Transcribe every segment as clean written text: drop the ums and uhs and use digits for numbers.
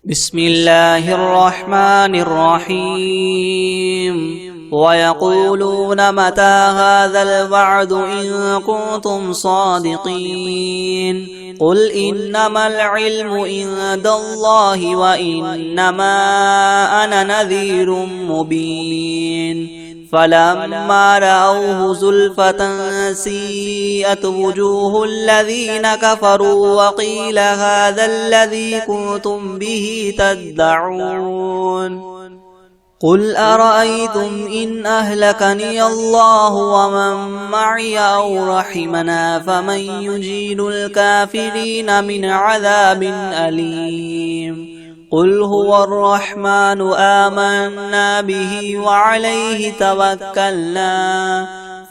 بسم الله الرحمن الرحيم ويقولون متى هذا الوعد إن كنتم صادقين قل إنما العلم عند الله وإنما أنا نذير مبين فلما رأوه زلفة سيئت وجوه الذين كفروا وقيل هذا الذي كنتم به تدعون قل أرأيتم إن أهلكني الله ومن معي أو رحمنا فمن يجير الكافرين من عذاب أليم قل هو الرحمن آمنا به وعليه توكلنا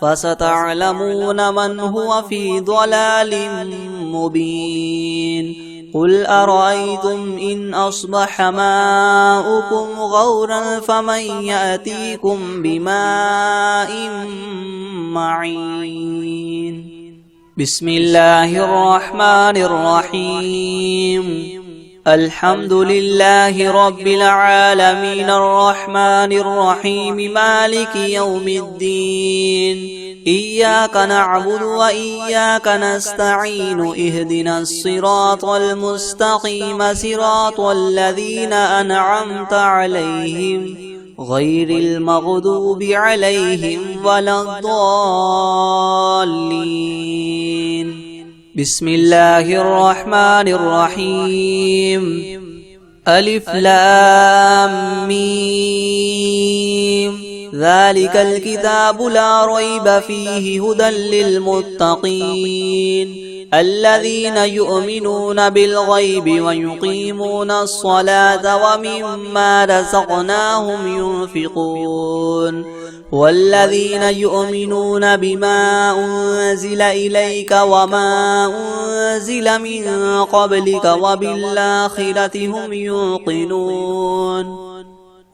فستعلمون من هو في ضلال مبين قل أرأيتم إن أصبح ماؤكم غورا فمن يأتيكم بماء معين بسم الله الرحمن الرحيم الحمد لله رب العالمين الرحمن الرحيم مالك يوم الدين إياك نعبد وإياك نستعين اهدنا الصراط المستقيم صراط الذين أنعمت عليهم غير المغضوب عليهم ولا الضالين بسم الله الرحمن الرحيم ألف لام ميم ذلك الكتاب لا ريب فيه هدى للمتقين الذين يؤمنون بالغيب ويقيمون الصلاة ومما رزقناهم ينفقون والذين يؤمنون بما أنزل إليك وما أنزل من قبلك وبالآخرة هم يوقنون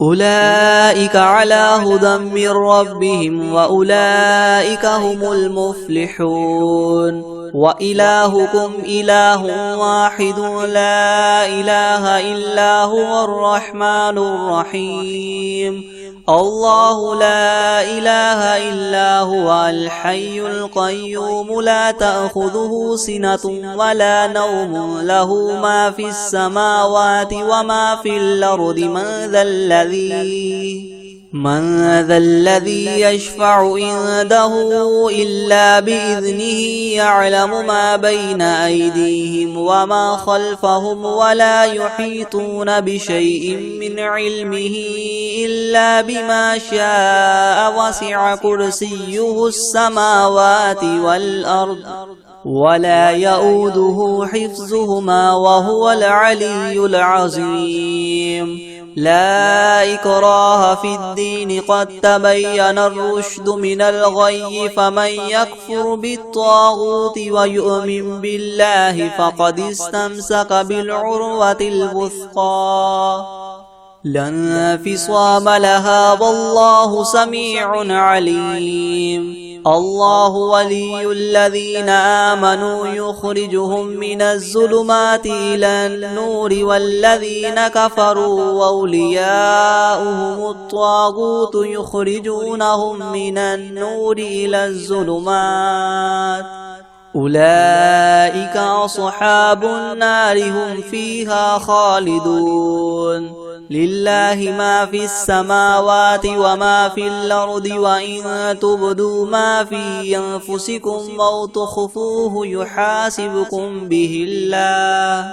أولئك على هدى من ربهم وأولئك هم المفلحون وإلهكم إله واحد لا إله إلا هو الرحمن الرحيم الله لا إله إلا هو الحي القيوم لا تأخذه سنة ولا نوم له ما في السماوات وما في الأرض من ذا الذي يشفع عنده إلا بإذنه يعلم ما بين أيديهم وما خلفهم ولا يحيطون بشيء من علمه إلا بما شاء وسع كرسيه السماوات والأرض ولا يؤوده حفظهما وهو العلي العظيم لا إكراه في الدين قد تبين الرشد من الغي فمن يكفر بالطاغوت ويؤمن بالله فقد استمسك بالعروة الوثقى لا انفصام لها والله سميع عليم الله ولي الذين آمنوا يخرجهم من الظلمات إلى النور والذين كفروا أولياؤهم الطاغوت يخرجونهم من النور إلى الظلمات أولئك أصحاب النار هم فيها خالدون لله ما في السماوات وما في الأرض وإن تبدوا ما في أنفسكم أو تخفوه يحاسبكم به الله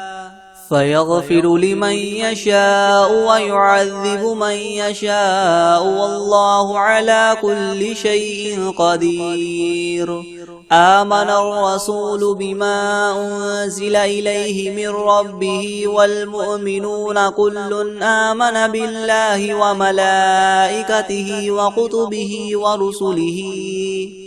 فيغفر لمن يشاء ويعذب من يشاء والله على كل شيء قدير آمن الرسول بما أنزل إليه من ربه والمؤمنون كل آمن بالله وملائكته وكتبه ورسله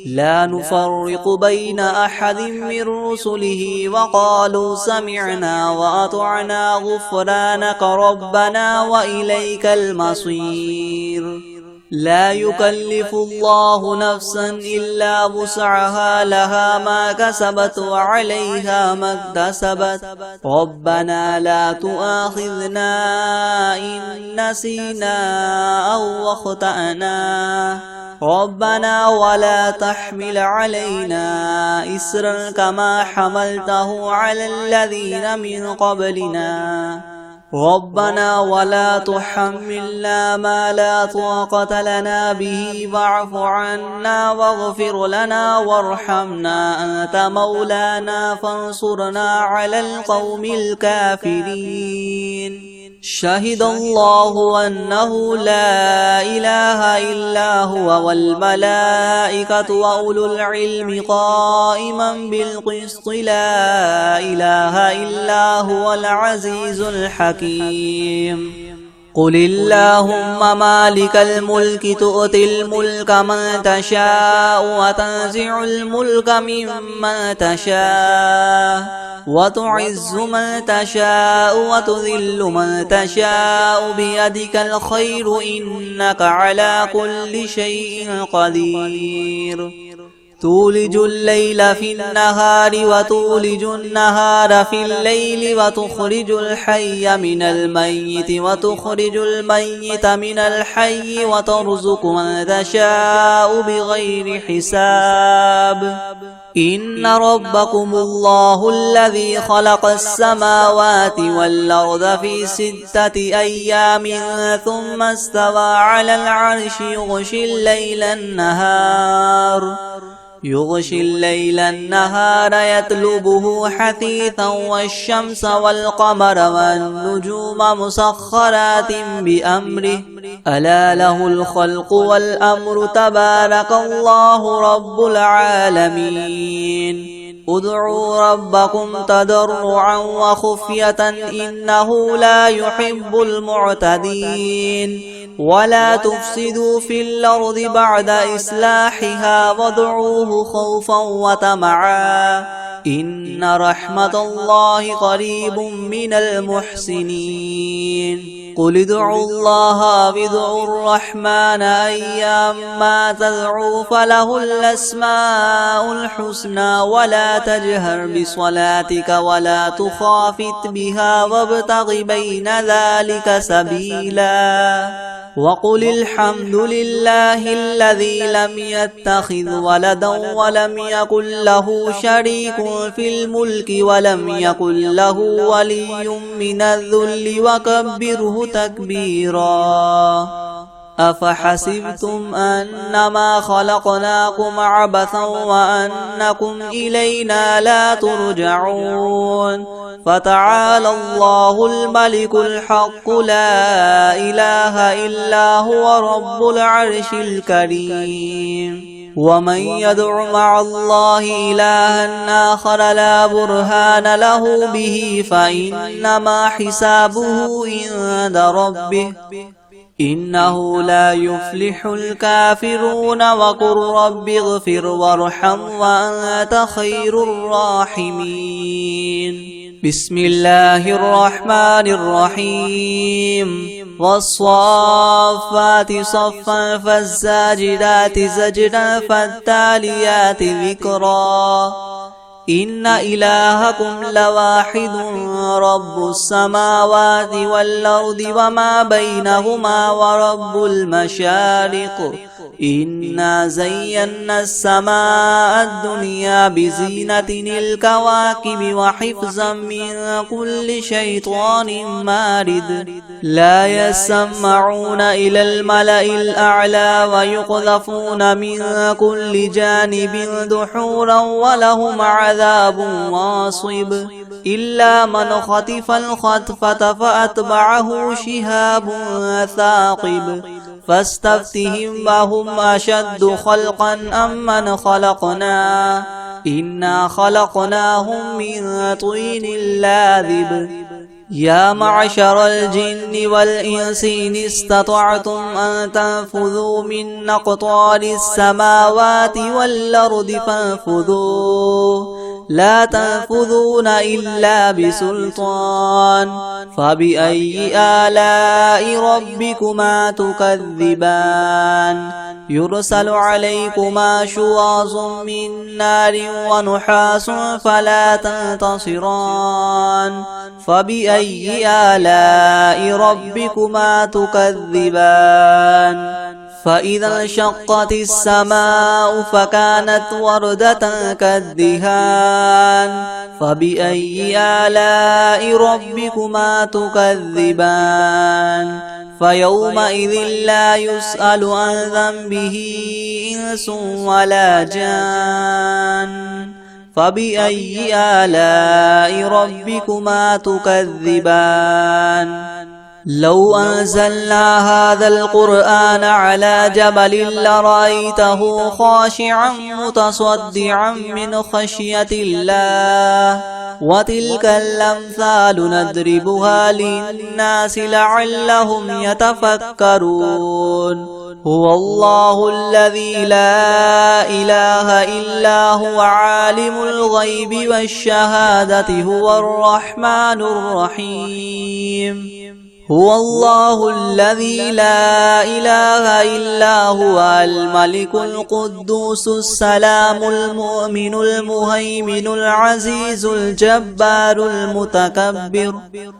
لا نفرق بين أحد من رسله وقالوا سمعنا وأطعنا غفرانك ربنا وإليك المصير لا يكلف الله نفسا إلا وسعها لها ما كسبت وعليها ما اكتسبت ربنا لا تؤاخذنا إن نسينا أو أخطأنا ربنا ولا تحمل علينا إسرا كما حملته على الذين من قبلنا ربنا ولا تحملنا ما لا طاقة لنا به واعف عنا واغفر لنا وارحمنا أنت مولانا فانصرنا على القوم الكافرين شهد الله أنه لا إله إلا هو والملائكة وأولو العلم قائما بالقسط لا إله إلا هو العزيز الحكيم قل اللهم مالك الملك تؤتي الملك من تشاء وتنزع الملك ممن تشاء وتعز من تشاء وتذل من تشاء بيدك الخير إنك على كل شيء قدير تولج الليل في النهار وتولج النهار في الليل وتخرج الحي من الميت وتخرج الميت من الحي وترزق من تشاء بغير حساب إن ربكم الله الذي خلق السماوات والأرض في 6 أيام ثم استوى على العرش يغشي الليل النهار يطلبه حثيثا والشمس والقمر والنجوم مسخرات بأمره ألا له الخلق والأمر تبارك الله رب العالمين ادعوا ربكم تضرعا وخفية إنه لا يحب المعتدين ولا تفسدوا في الأرض بعد إصلاحها وادعوه خوفا وطمعا إن رحمة الله قريب من المحسنين قل ادعوا الله وادعوا الرحمن أيما تدعوا فله الأسماء الحسنى ولا تجهر بصلاتك ولا تخافت بها وابتغ بين ذلك سبيلا وقل الحمد لله الذي لم يتخذ ولدا ولم يكن له شريك في الملك ولم يكن له ولي من الذل وكبره تكبيرا أفحسبتم أنما خلقناكم عبثا وأنكم إلينا لا ترجعون فتعالى الله الملك الحق لا إله إلا هو رب العرش الكريم ومن يدع مع الله إلها آخر لا برهان له به فإنما حسابه عند ربه إنه لا يفلح الكافرون وقل رب اغفر وارحم وأنت خير الراحمين بسم الله الرحمن الرحيم والصافات صفا فالزاجدات زجدا فالتاليات ذكرا إن إلهكم لواحد رب السماوات والأرض وما بينهما ورب المشارق إنا زينا السماء الدنيا بزينة الكواكب وحفظا من كل شيطان مارد لا يسمعون إلى الملأ الأعلى ويقذفون من كل جانب دحورا ولهم عذاب واصب إلا من خطف الخطفة فأتبعه شهاب ثاقب فاستفتهم وهم أشد خلقا أم من خلقنا إنا خلقناهم من طين لاذب يا معشر الجن والإنس إن استطعتم أن تنفذوا من أقطار السماوات والأرض فانفذوا لا تنفذون إلا بسلطان فبأي آلاء ربكما تكذبان يرسل عليكما شواظ من نار ونحاس فلا تنتصران فبأي آلاء ربكما تكذبان فإذا انشقت السماء فكانت وردة كالدهان فبأي آلاء ربكما تكذبان فيومئذ لا يسأل عن ذنبه إنس ولا جان فبأي آلاء ربكما تكذبان لو أنزلنا هذا القرآن على جبل لرأيته خاشعا متصدعا من خشية الله وتلك الأمثال نضربها للناس لعلهم يتفكرون هو الله الذي لا إله إلا هو عالم الغيب والشهادة هو الرحمن الرحيم هو الله الذي لا إله إلا هو الملك القدوس السلام المؤمن المهيمن العزيز الجبار المتكبر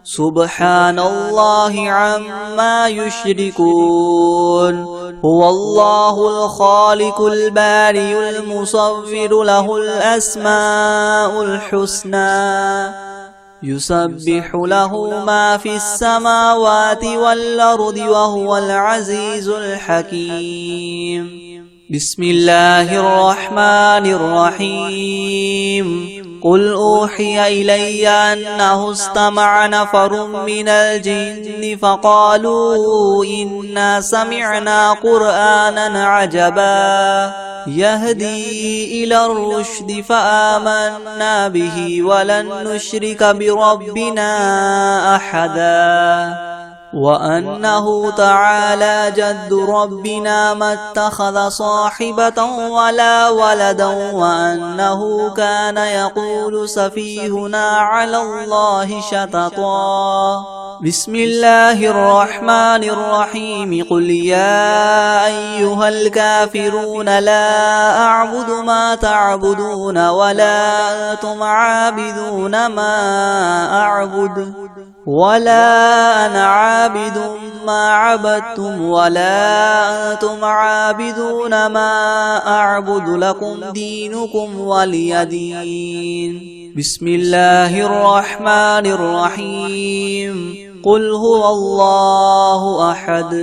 سبحان الله عما يشركون هو الله الخالق البارئ المصور له الأسماء الحسنى يسبح له ما في السماوات والأرض وهو العزيز الحكيم بسم الله الرحمن الرحيم قل أوحي إلي أنه استمع نفر من الجن فقالوا إنا سمعنا قرآنا عجبا يهدي إلى الرشد فآمنا به ولن نشرك بربنا أحدا وأنه تعالى جد ربنا ما اتخذ صاحبة ولا ولدا وأنه كان يقول سفيهنا على الله شططا بسم الله الرحمن الرحيم قل يا أيها الكافرون لا أعبد ما تعبدون ولا أنتم عابدون ما أعبد ولا أنا عابد ما عبدتم ولا أنتم عابدون ما أعبد لكم دينكم ولي دين بسم الله الرحمن الرحيم قل هو الله أحد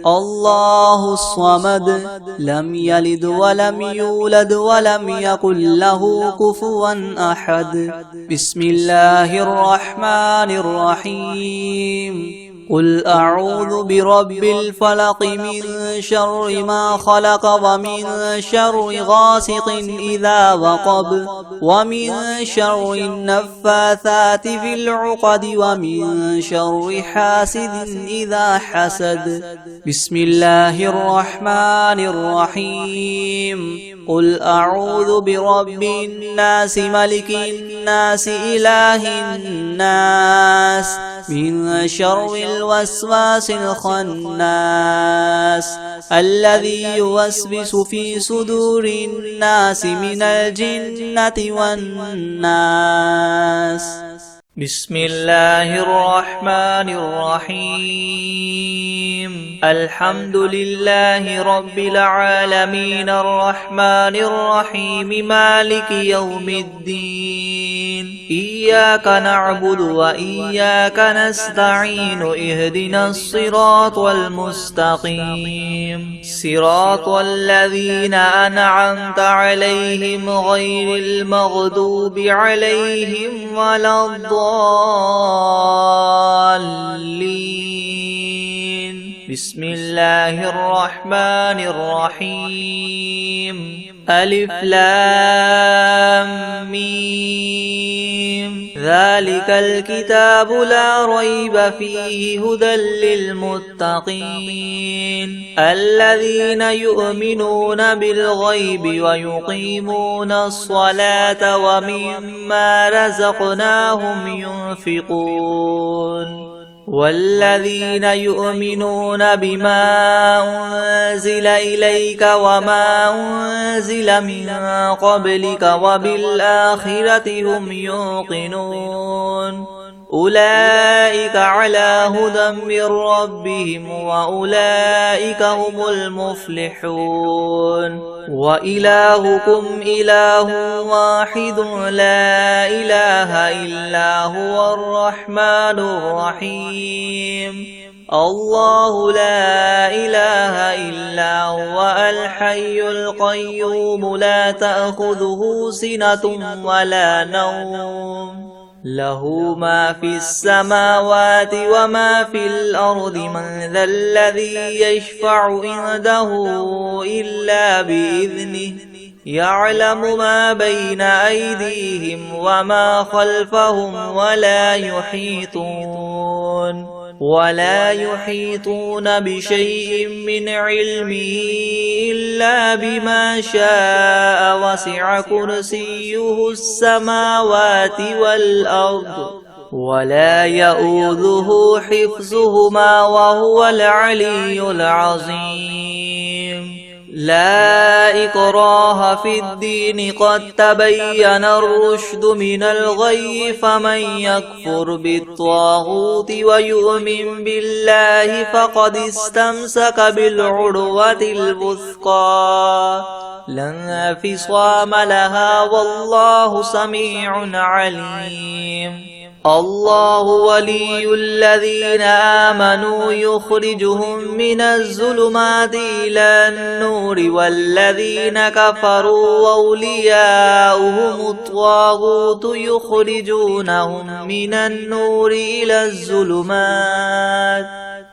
الله الصمد لم يلد ولم يولد ولم يكن له كفوا أحد بسم الله الرحمن الرحيم قل أعوذ برب الفلق من شر ما خلق ومن شر غاسق إذا وقب ومن شر النفاثات في العقد ومن شر حاسد إذا حسد بسم الله الرحمن الرحيم قل أعوذ برب الناس ملك الناس إله الناس من شر الوسواس الخناس الذي يوسوس في صدور الناس من الجنة والناس بسم الله الرحمن الرحيم الحمد لله رب العالمين الرحمن الرحيم مالك يوم الدين إياك نعبد وإياك نستعين اهدنا الصراط المستقيم صراط الذين أنعمت عليهم غير المغضوب عليهم ولا الضالين بسم الله الرحمن الرحيم ألف لام ميم ذلك الكتاب لا ريب فيه هدى للمتقين الذين يؤمنون بالغيب ويقيمون الصلاة ومما رزقناهم ينفقون والذين يؤمنون بما أنزل إليك وما أنزل من قبلك وبالآخرة هم يوقنون أولئك على هدى من ربهم وأولئك هم المفلحون وإلهكم إله واحد لا إله إلا هو الرحمن الرحيم الله لا إله إلا هو الحي القيوم لا تأخذه سنة ولا نوم له ما في السماوات وما في الأرض من ذا الذي يشفع عنده إلا بإذنه يعلم ما بين أيديهم وما خلفهم ولا يحيطون بشيء من علمه إلا بما شاء وسع كرسيه السماوات والأرض ولا يؤوده حفظهما وهو العلي العظيم لا إكراه في الدين قد تبين الرشد من الغي فمن يكفر بالطاغوت ويؤمن بالله فقد استمسك بالعروة الوثقى لا انفصام لها والله سميع عليم الله ولي الذين آمنوا يخرجهم من الظلمات إلى النور والذين كفروا أولياؤهم الطاغوت يخرجونهم من النور إلى الظلمات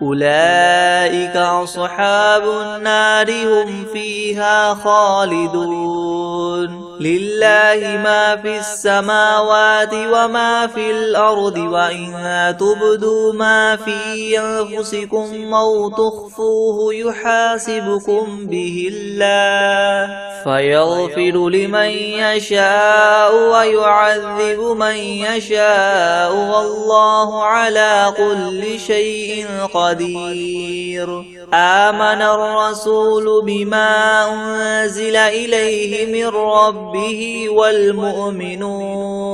أولئك أصحاب النار هم فيها خالدون لله ما في السماوات وما في الأرض وإن تبدوا ما في أنفسكم أو تخفوه يحاسبكم به الله فيغفر لمن يشاء ويعذب من يشاء والله على كل شيء قدير آمن الرسول بما أنزل إليه من ربه والمؤمنون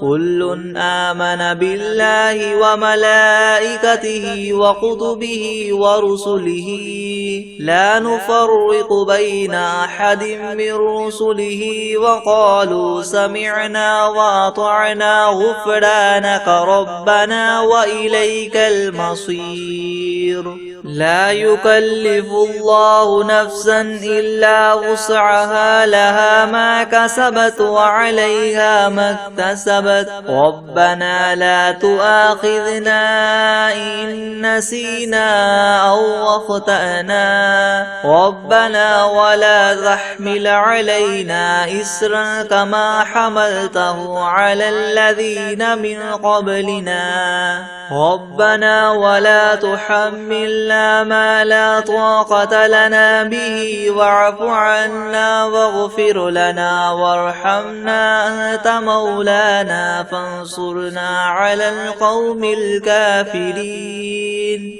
كل آمن بالله وملائكته وكتبه ورسله لا نفرق بين أحد من رسله وقالوا سمعنا وأطعنا غفرانك ربنا وإليك المصير لا يكلف الله نفسا إلا وسعها لها ما كسبت وعليها ما اكتسبت ربنا لا تؤاخذنا إن نسينا أو أخطأنا ربنا ولا تحمل علينا إسرا كما حملته على الذين من قبلنا ربنا ولا تحملنا ما لا طاقة لنا به واعف عنا واغفر لنا وارحمنا أنت مولانا فانصرنا على القوم الكافرين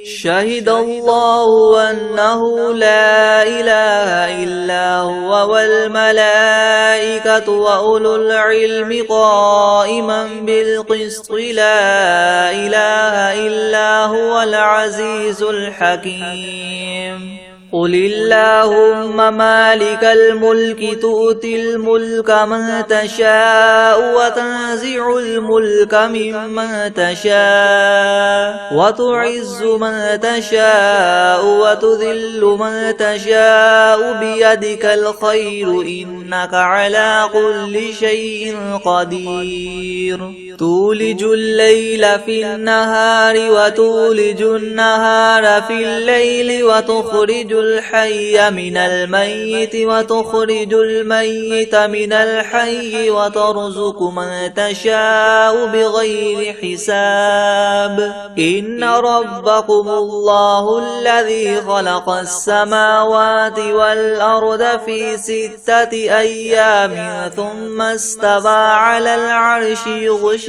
شهد الله أنه لا إله إلا هو والملائكة وأولو العلم قائما بالقسط لا إله إلا هو العزيز الحكيم قل اللهم مالك الملك تؤتي الملك من تشاء وتنزع الملك ممن تشاء وتعز من تشاء وتذل من تشاء بيدك الخير إنك على كل شيء قدير تولج الليل في النهار وتولج النهار في الليل وتخرج الحي من الميت وتخرج الميت من الحي وترزق من تشاء بغير حساب إن ربكم الله الذي خلق السماوات والأرض في 6 أيام ثم استوى على العرش يغشي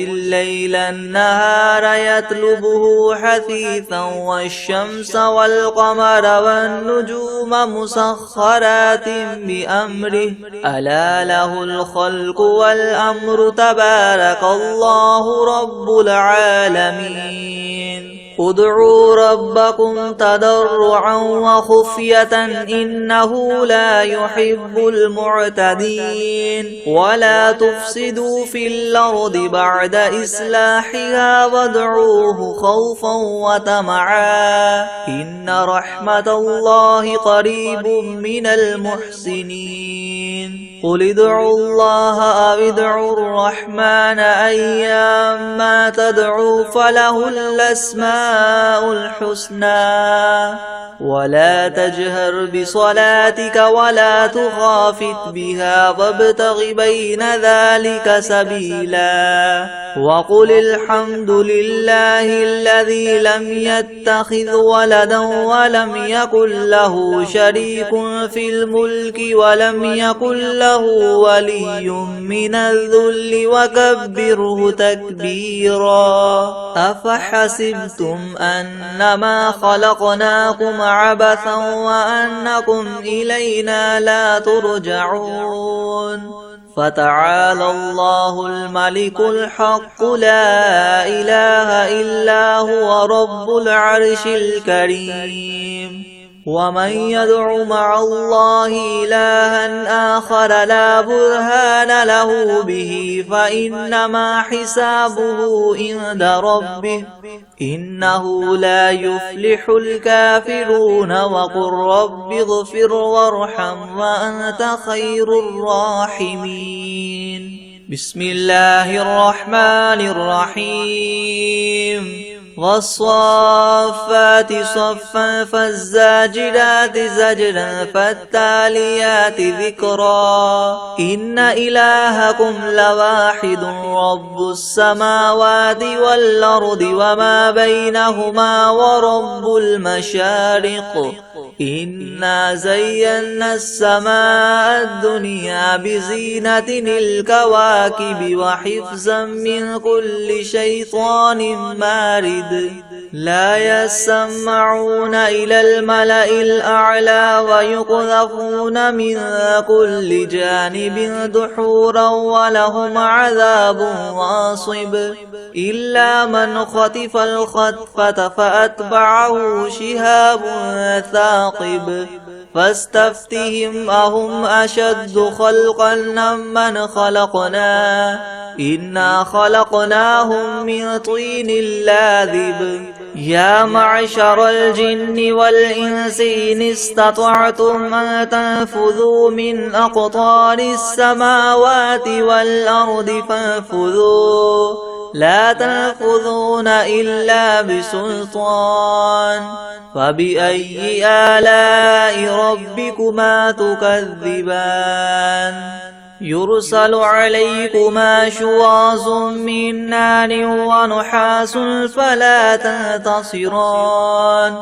الليل النهار يطلبه حثيثا والشمس والقمر والنجوم مسخرات بأمره ألا له الخلق والأمر تبارك الله رب العالمين ادعوا ربكم تضرعا وخفية إنه لا يحب المعتدين ولا تفسدوا في الأرض بعد إصلاحها وادعوه خوفا وطمعا إن رحمة الله قريب من المحسنين قل ادعوا الله أو ادعوا الرحمن أيما تدعوا فله الأسماء الحسنى ولا تجهر بصلاتك ولا تخافت بها وابتغ بين ذلك سبيلا وقل الحمد لله الذي لم يتخذ ولدا ولم يكن له شريك في الملك ولم يكن له ولي من الذل وكبره تكبيرا أفحسبتم أنما خلقناكم عبثا وأنكم إلينا لا ترجعون فتعالى الله الملك الحق لا إله إلا هو رب العرش الكريم ومن يدع مع الله إلها آخر لا برهان له به فإنما حسابه عند ربه إنه لا يفلح الكافرون وقل رب اغفر وارحم وأنت خير الراحمين بسم الله الرحمن الرحيم والصافات صفا فالزاجرات زجرا فالتاليات ذكرا إن إلهكم لواحد رب السماوات والأرض وما بينهما ورب المشارق إنا زينا السماء الدنيا بزينة الكواكب وحفظا من كل شيطان مارد لا يسمعون إلى الملأ الأعلى ويقذفون من كل جانب دحورا ولهم عذاب واصب إلا من خطف الخطفة فأتبعه شهاب ثاقب فاستفتهم أهم أشد خلقا أمن خلقنا إنا خلقناهم من طين لاذب يا معشر الجن والإنس إن استطعتم أن تنفذوا من أقطار السماوات والأرض فانفذوا لا تنفذون إلا بسلطان فبأي آلاء ربكما تكذبان يرسل عليكما شواظ من نار ونحاس فلا تنتصران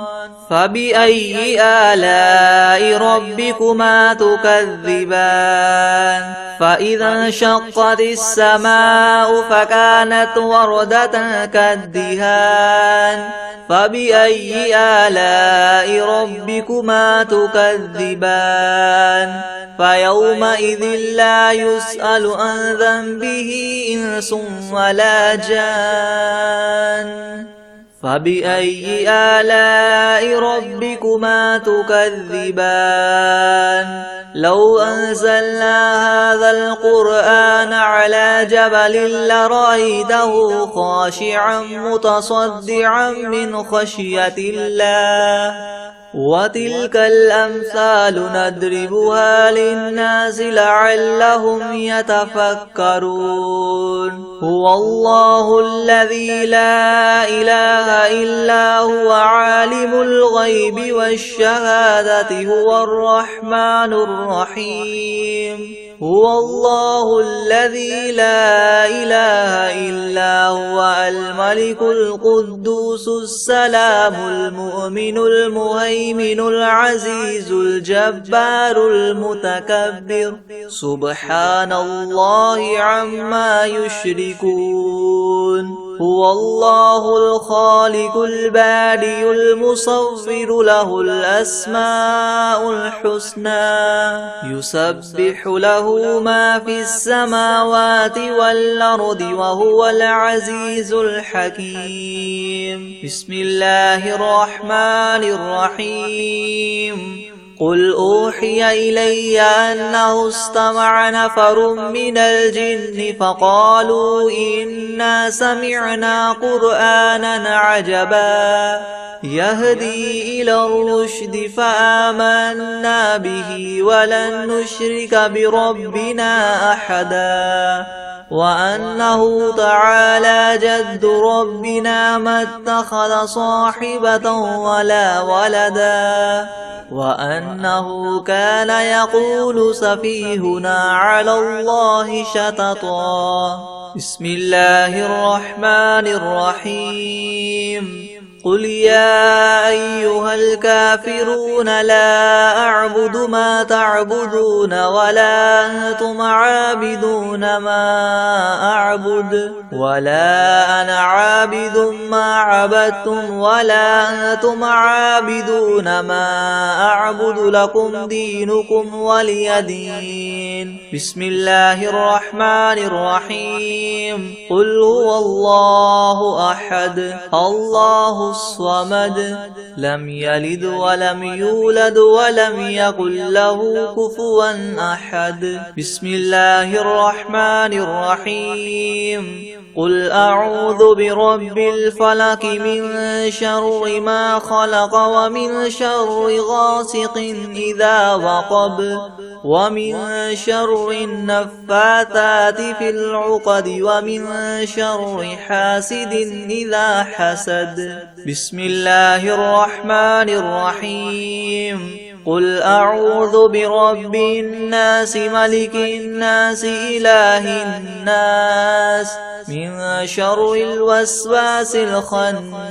فبأي آلاء ربكما تكذبان فإذا انشقت السماء فكانت وردة كالدهان فبأي آلاء ربكما تكذبان فيومئذ لا يسأل عن ذنبه إنس ولا جان فبأي آلاء ربكما تكذبان لو أنزلنا هذا القرآن على جبل لرأيته خاشعا متصدعا من خشية الله وتلك الأمثال نضربها للناس لعلهم يتفكرون هو الله الذي لا إله إلا هو عالم الغيب والشهادة هو الرحمن الرحيم هو الله الذي لا إله إلا هو الملك القدوس السلام المؤمن المهيمن العزيز الجبار المتكبر سبحان الله عما يشركون هو الله الخالق البارئ المصور له الأسماء الحسنى يسبح له ما في السماوات والأرض وهو العزيز الحكيم بسم الله الرحمن الرحيم قل أوحي إلي أنه استمع نفر من الجن فقالوا إنا سمعنا قرآنا عجبا يهدي إلى الرشد فآمنا به ولن نشرك بربنا أحدا وأنه تعالى جد ربنا ما اتخذ صاحبة ولا ولدا وأنه كان يقول سفيهنا على الله شططا بسم الله الرحمن الرحيم قل يا أيها الكافرون لا أعبد ما تعبدون ولا أنتم عابدون ما أعبد ولا أنا عابد ما عبدتم ولا أنتم عابدون ما أعبد لكم دينكم ولي دين بسم الله الرحمن الرحيم قل هو الله أحد الله الصمد لم يلد ولم يولد ولم يكن له كفوا أحد بسم الله الرحمن الرحيم قل أعوذ برب الفلق من شر ما خلق ومن شر غاسق إذا وقب ومن شر النفاثات في العقد ومن شر حاسد إذا حسد بسم الله الرحمن الرحيم قل أعوذ برب الناس ملك الناس إله الناس من شر الوسواس الخناس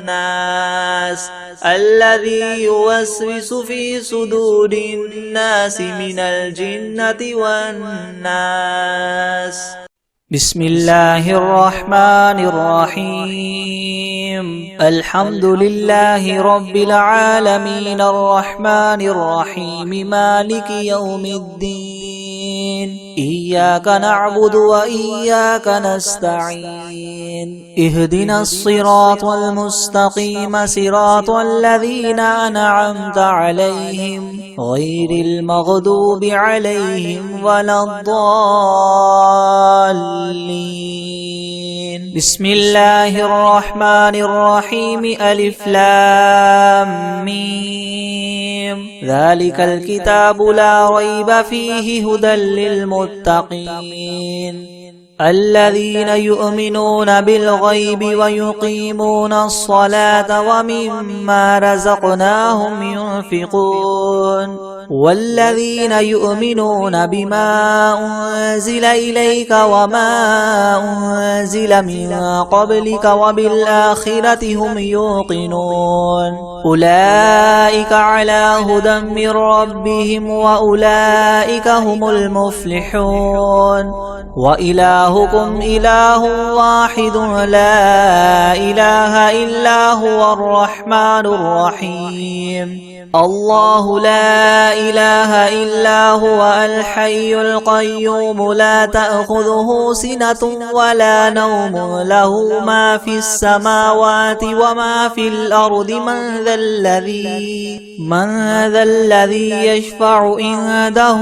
الذي يوسوس في صدور الناس من الجنة والناس بسم الله الرحمن الرحيم الحمد لله رب العالمين الرحمن الرحيم مالك يوم الدين إياك نعبد وإياك نستعين اهدنا الصراط المستقيم صراط الذين أنعمت عليهم غير المغضوب عليهم ولا الضالين بسم الله الرحمن الرحيم ألف لام ميم ذلك الكتاب لا ريب فيه هدى للمتقين الذين يؤمنون بالغيب ويقيمون الصلاة ومما رزقناهم ينفقون والذين يؤمنون بما أنزل إليك وما أنزل من قبلك وبالآخرة هم يوقنون أولئك على هدى من ربهم وأولئك هم المفلحون وإلهكم إله واحد لا إله إلا هو الرحمن الرحيم الله لا إله إلا هو الحي القيوم لا تأخذه سنة ولا نوم له ما في السماوات وما في الأرض من ذا الذي يشفع عنده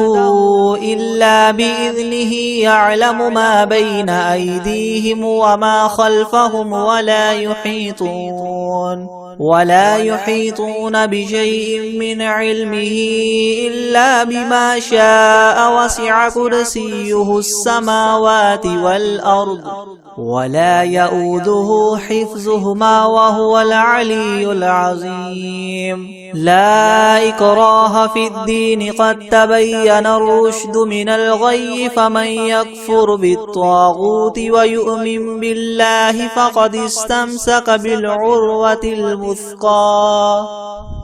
إلا بإذنه يعلم ما بين أيديهم وما خلفهم ولا يحيطون ولا يحيطون بشيء من علمه إلا بما شاء وسع كرسيه السماوات والأرض ولا يؤوده حفظهما وهو العلي العظيم لا إكراه في الدين قد تبين الرشد من الغي فمن يكفر بالطاغوت ويؤمن بالله فقد استمسك بالعروة الوثقى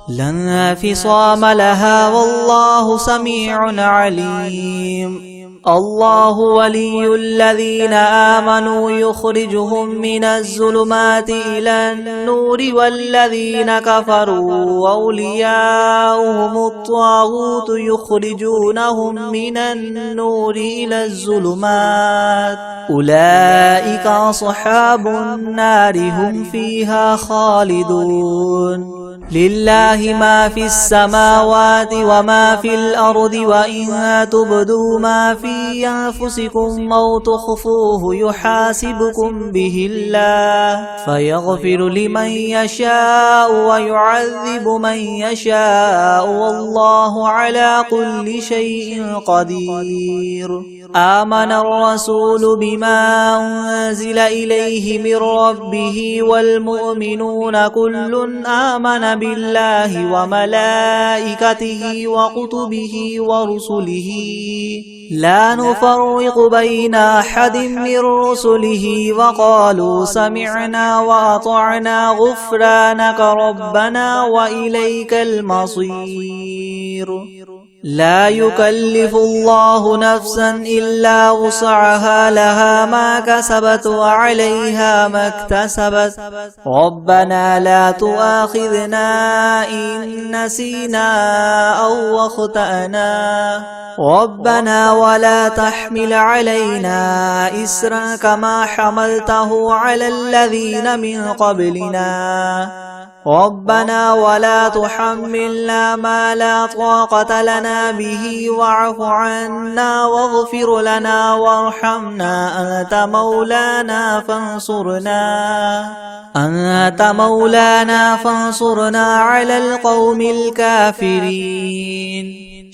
لا انفصام لها والله سميع عليم الله ولي الذين آمنوا يخرجهم من الظلمات إلى النور والذين كفروا أولياؤهم الطاغوت يخرجونهم من النور إلى الظلمات أولئك أصحاب النار هم فيها خالدون لله ما في السماوات وما في الأرض وإن تبدوا ما في أنفسكم أو تخفوه يحاسبكم به الله فيغفر لمن يشاء ويعذب من يشاء والله على كل شيء قدير آمن الرسول بما أنزل إليه من ربه والمؤمنون كل آمن بالله وملائكته وكتبه ورسله لا نفرق بين أحد من رسله وقالوا سمعنا وأطعنا غفرانك ربنا وإليك المصير لا يكلف الله نفسا إلا وسعها لها ما كسبت وعليها ما اكتسبت ربنا لا تؤاخذنا إن نسينا أو أخطأنا ربنا ولا تحمل علينا إسرا كما حملته على الذين من قبلنا ربنا ولا تحملنا ما لا طاقة لنا به واعف عنا واغفر لنا وارحمنا أنت مولانا فانصرنا على القوم الكافرين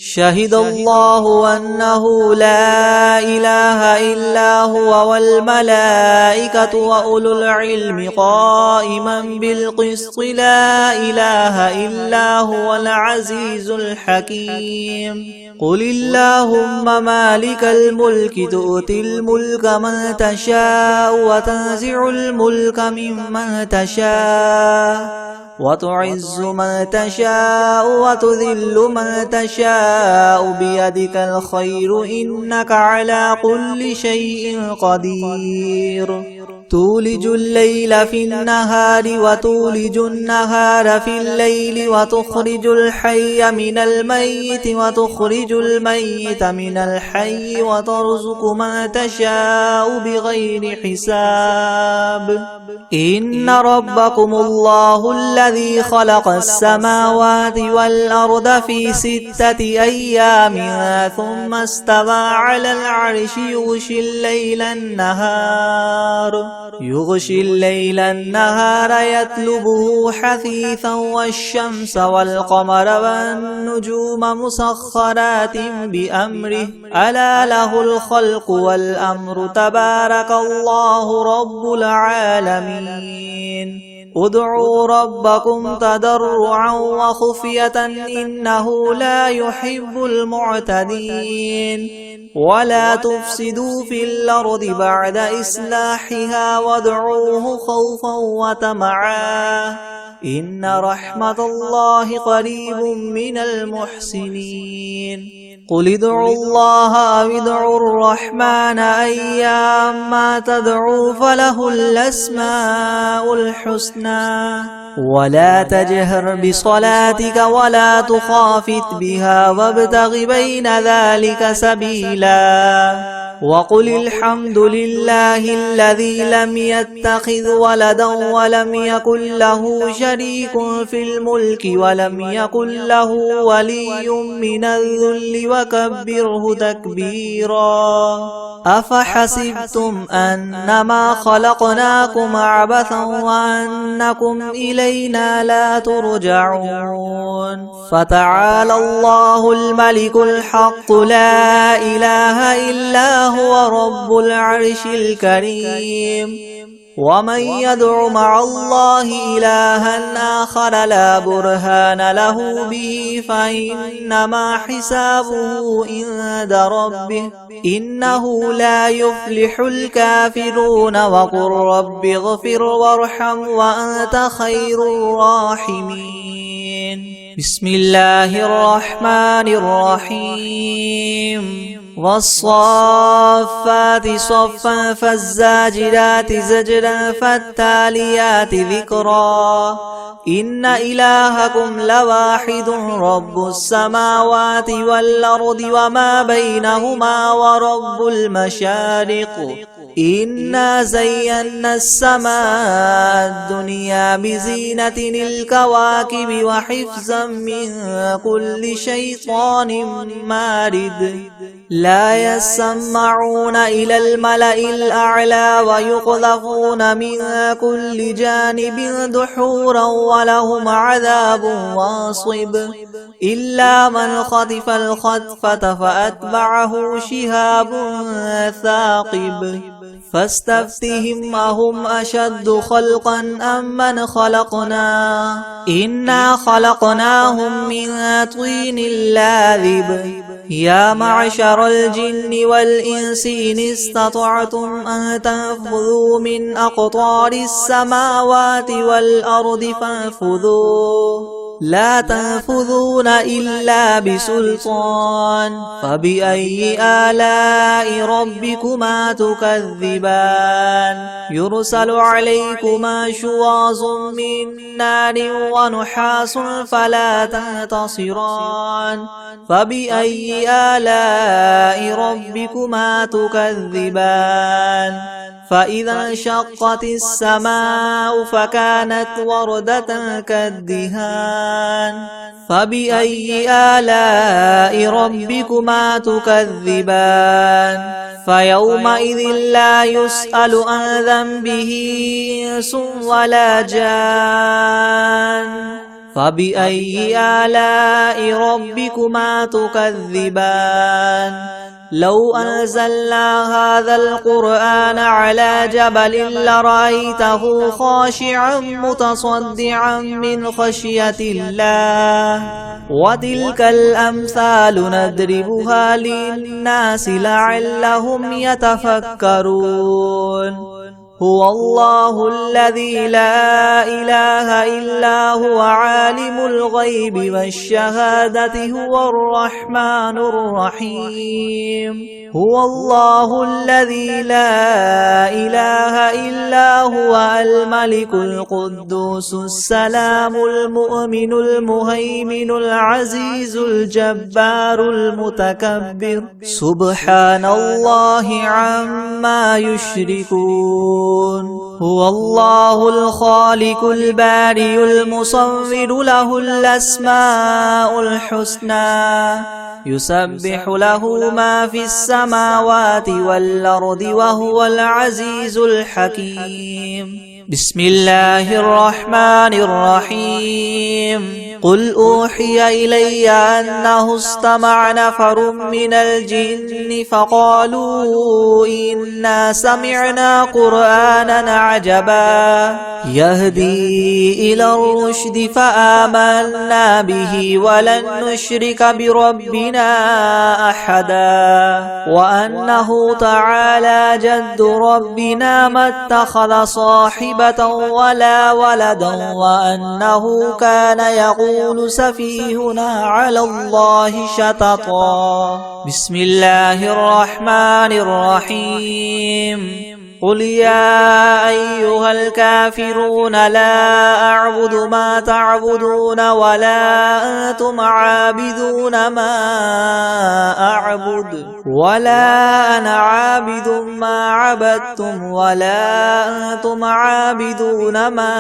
شهد الله أنه لا إله إلا هو والملائكة وأولو العلم قائما بالقسط لا إله إلا هو العزيز الحكيم قل اللهم مالك الملك تؤتي الملك من تشاء وتنزع الملك ممن تشاء وتعز من تشاء وتذل من تشاء بيدك الخير إنك على كل شيء قدير تولج الليل في النهار وتولج النهار في الليل وتخرج الحي من الميت وتخرج الميت من الحي وترزق من تشاء بغير حساب إن ربكم الله الذي خلق السماوات والأرض في 6 أيام ثم استوى على العرش يغشي الليل النهار يطلبه حثيثا والشمس والقمر والنجوم مسخرات بأمره ألا له الخلق والأمر تبارك الله رب العالمين ادعوا ربكم تضرعا وخفية إنه لا يحب المعتدين ولا تفسدوا في الأرض بعد إصلاحها وادعوه خوفا وطمعا إن رحمة الله قريب من المحسنين قل ادعوا الله أو ادعوا الرحمن أيما تدعوا فله الأسماء الحسنى ولا تجهر بصلاتك ولا تخافت بها وابتغ بين ذلك سبيلا وقل الحمد لله الذي لم يتخذ ولدا ولم يكن له شريك في الملك ولم يكن له ولي من الذل وكبره تكبيرا أفحسبتم أنما خلقناكم عبثا وأنكم إلينا لا ترجعون فتعالى الله الملك الحق لا إله إلا هو رب العرش الكريم ومن يدع مع الله إلها آخر لا برهان له به فإنما حسابه عند ربه إنه لا يفلح الكافرون وقل رب اغفر وارحم وأنت خير الراحمين بسم الله الرحمن الرحيم والصافات صفا فالزاجرات زجرا فالتاليات ذكرا إن إلهكم لواحد رب السماوات والأرض وما بينهما ورب المشارق إنا زينا السماء الدنيا بزينة الكواكب وحفظا من كل شيطان مارد لا يسمعون إلى الملأ الأعلى ويقذفون من كل جانب دحورا ولهم عذاب واصب إلا من خطف الخطفة فأتبعه شهاب ثاقب فاستفتهم أهم أشد خلقا أم من خلقنا إنا خلقناهم من طين لاذب يا معشر الجن والإنس إن استطعتم أن تنفذوا من أقطار السماوات والأرض فانفذوا لا تنفذون إلا بسلطان فبأي آلاء ربكما تكذبان يرسل عليكما شواظ من نار ونحاس فلا تنتصران فبأي آلاء ربكما تكذبان فإذا انشقت السماء فكانت وردة كالدهان فبأي آلاء ربكما تكذبان فيومئذ لا يسأل عن ذنبه إنس ولا جان فبأي آلاء ربكما تكذبان لو أنزلنا هذا القرآن على جبل لرأيته خاشعا متصدعا من خشية الله وتلك الأمثال نضربها للناس لعلهم يتفكرون هو الله الذي لا إله إلا هو عالم الغيب والشهادة هو الرحمن الرحيم هو الله الذي لا إله إلا هو الملك القدوس السلام المؤمن المهيمن العزيز الجبار المتكبر سبحان الله عما يشركون هو الله الخالق البارئ المصور له الأسماء الحسنى يسبح له ما في السماوات والأرض وهو العزيز الحكيم بسم الله الرحمن الرحيم قل أوحي إلي أنه استمع نفر من الجن فقالوا إنا سمعنا قرآنا عجبا يهدي إلى الرشد فآمنا به ولن نشرك بربنا أحدا وأنه تعالى جد ربنا ما اتخذ صاحبة ولا ولدا وأنه كان يقول سفيهنا على الله شططا بسم الله الرحمن الرحيم قل يا أيها الكافرون لا أعبد ما تعبدون ولا أنتم عابدون ما أعبد ولا أنا عابد ما عبدتم ولا أنتم عابدون ما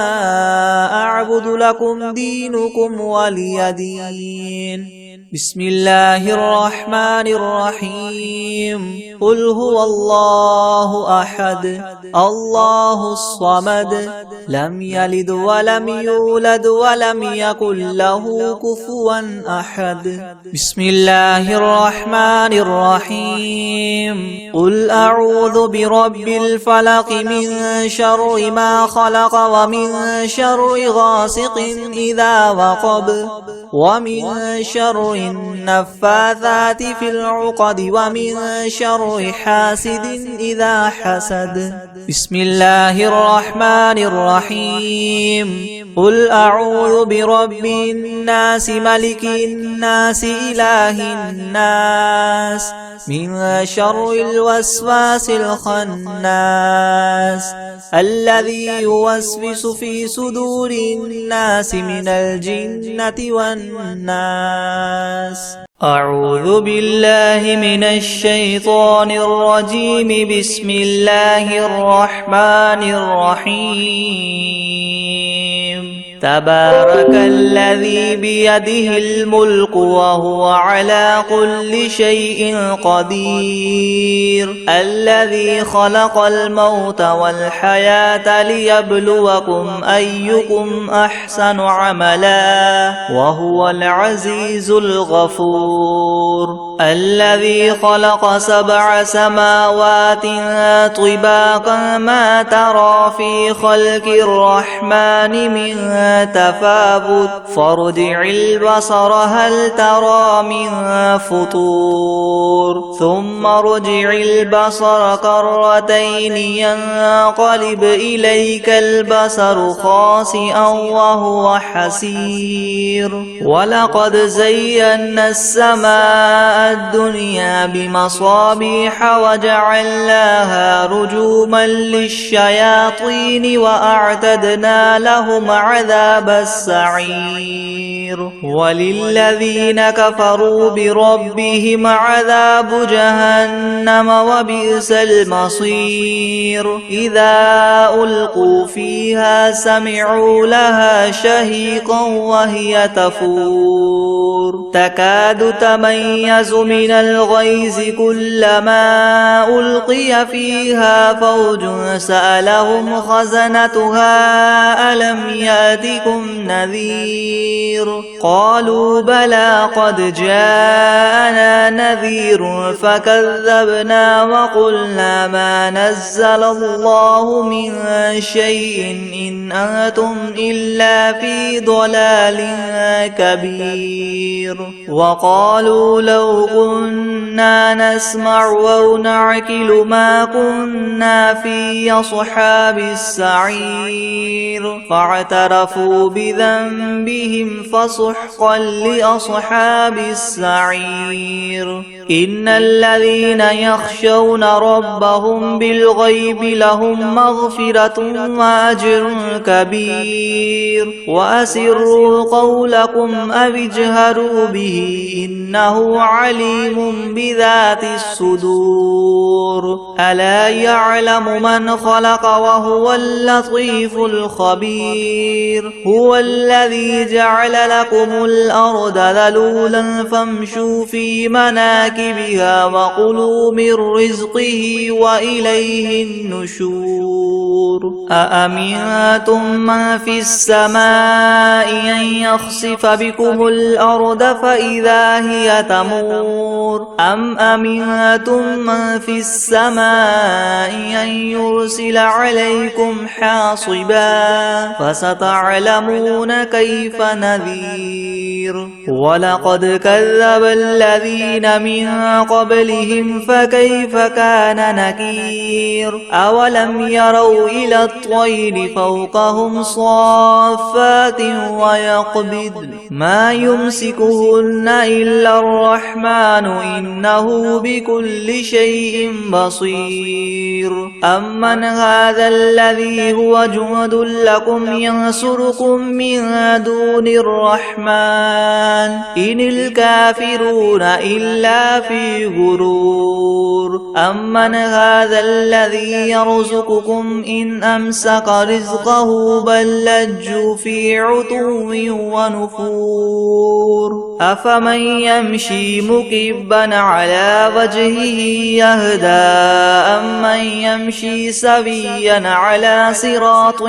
أعبد لكم دينكم ولي دين بسم الله الرحمن الرحيم قل هو الله أحد الله الصمد لم يلد ولم يولد ولم يكن له كفوا أحد بسم الله الرحمن الرحيم قل أعوذ برب الفلق من شر ما خلق ومن شر غاسق إذا وقب ومن شر النفاثات في العقد ومن شر حاسد إذا حسد بسم الله الرحمن الرحيم قل أعوذ برب الناس ملك الناس إله الناس من شر الوسواس الخناس الذي يوسوس في صدور الناس من الجنة والناس أعوذ بالله من الشيطان الرجيم بسم الله الرحمن الرحيم تبارك الذي بيده الملك وهو على كل شيء قدير الذي خلق الموت والحياة ليبلوكم أيكم أحسن عملا وهو العزيز الغفور الذي خلق 7 سماوات طباقا ما ترى في خلق الرحمن من تفاوت فارجع البصر هل ترى من فطور ثم ارجع البصر كرتين ينقلب إليك البصر خاسئا وهو حسير ولقد زينا السماء الدنيا بمصابيح وجعلناها رجوما للشياطين وأعتدنا لهم عذاب السعير وللذين كفروا بربهم عذاب جهنم وبئس المصير إذا ألقوا فيها سمعوا لها شهيقا وهي تفور تكاد تميز من الغيظ كلما ألقي فيها فوج سألهم خزنتها ألم يأتكم نذير قالوا بلى قد جاءنا نذير فكذبنا وقلنا ما نزل الله من شيء إن أنتم إلا في ضلال كبير وقالوا لو كنا نسمع أو نعقل ما كنا في أصحاب السعير فاعترفوا بذنبهم فسحقا لأصحاب السعير إن الذين يخشون ربهم بالغيب لهم مغفرة وأجر كبير وأسروا قولكم أو اجهروا به إنه عليم بذات الصدور ألا يعلم من خلق وهو اللطيف الخبير هو الذي جعل لكم الأرض ذلولا فامشوا في مناكبها وكلوا من رزقه وإليه النشور أأمنتم من في السماء أن يخسف بكم الأرض فإذا هي تمور أم أمنتم من في السماء أن يرسل عليكم حاصبا فستعلمون كيف نذير ولقد كذب الذين من قبلهم فكيف كان نكير أولم يروا إلى الطير فوقهم صافات ويقبض ما يمسكهن إلا الرحمن إنه بكل شيء بصير أمن هذا الذي هو جند لكم لكم ينصركم من دون الرحمن إن الكافرون إلا في غرور أمن هذا الذي يرزقكم إن أمسك رزقه بل لجوا في عتو ونفور أفمن يمشي مكبا على وجهه يهدى أمن يمشي سويا على صراط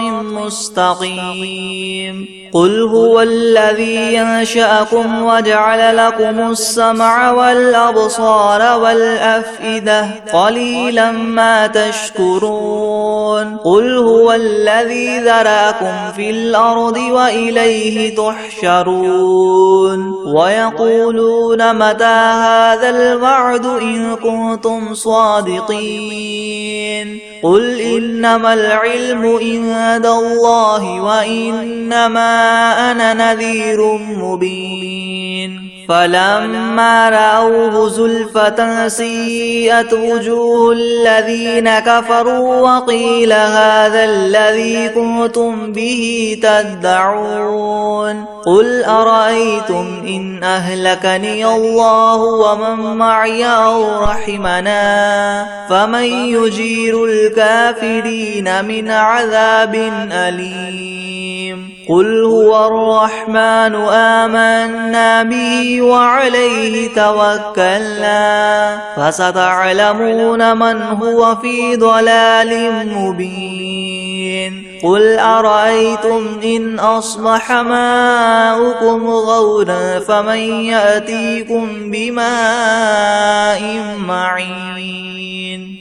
مستقيم قل هو الذي ينشأكم وجعل لكم السمع والأبصار والأفئدة قليلا ما تشكرون قل هو الذي ذرأكم في الأرض وإليه تحشرون ويقولون متى هذا الوعد إن كنتم صادقين قل إنما العلم عند الله وإنما أنا نذير مبين فلما رأوه زلفة سيئت وجوه الذين كفروا وقيل هذا الذي كنتم به تدعون قل أرأيتم إن أهلكني الله ومن معي أو رحمنا فمن يجير الكافرين من عذاب أليم قل هو الرحمن آمنا به وعليه توكلنا فستعلمون من هو في ضلال مبين قل أرأيتم إن أصبح ماؤكم غورا فمن يأتيكم بماء معين